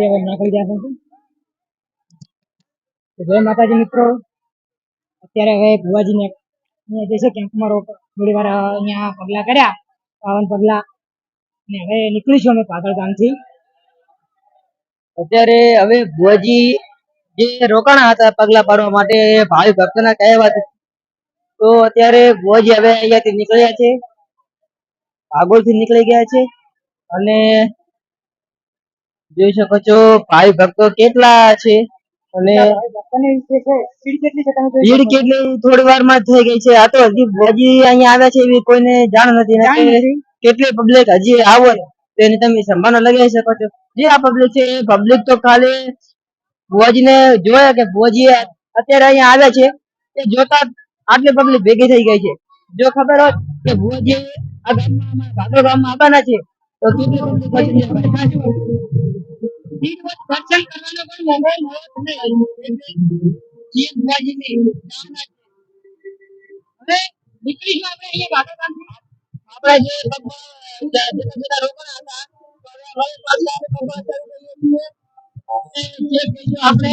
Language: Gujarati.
ગામમાંથી હવે નીકળી ગયા છે. જય માતાજી મિત્રો. અત્યારે હવે ભુવાજીને અહીંયા જે છે કેમ્પમાં થોડી વાર અહીંયા પગલા કર્યા, પાવન પગલા, અને હવે નીકળીશું અમે પાગળ ગામથી. અત્યારે હવે ભુવાજી જે રોકાણા હતા પગલા પાડવા માટે ભાવિ ભક્તોના કહેવા, તો અત્યારે ભુવાજી હવે અહીંયાથી નીકળ્યા છે, આગળથી નીકળી ગયા છે. અને જોઈ શકો છો ભાઈ ભક્તો કેટલા છે, અને ભીડ કેટલી થોડી વારમાં થઈ ગઈ છે. આ તો હજી ભુવાજી અહીંયા આવ્યા છે એવી કોઈને જાણ નથી. કેટલી પબ્લિક હજી આવો તેને તમે સંભાળો લગાવી શકો છો. જે આ પબ્લિક છે એ પબ્લિક તો ખાલી ભુવાજીને જોયા કે ભુવાજી અત્યારે અહીંયા આવ્યા છે એ જોતા આટલી પબ્લિક ભેગી થઈ ગઈ છે. જો ખબર હોત કે ભુવાજી આ ગામમાં ભાગો ગામમાં આવવાના છે તો કેટલી પબ્લિક આપણે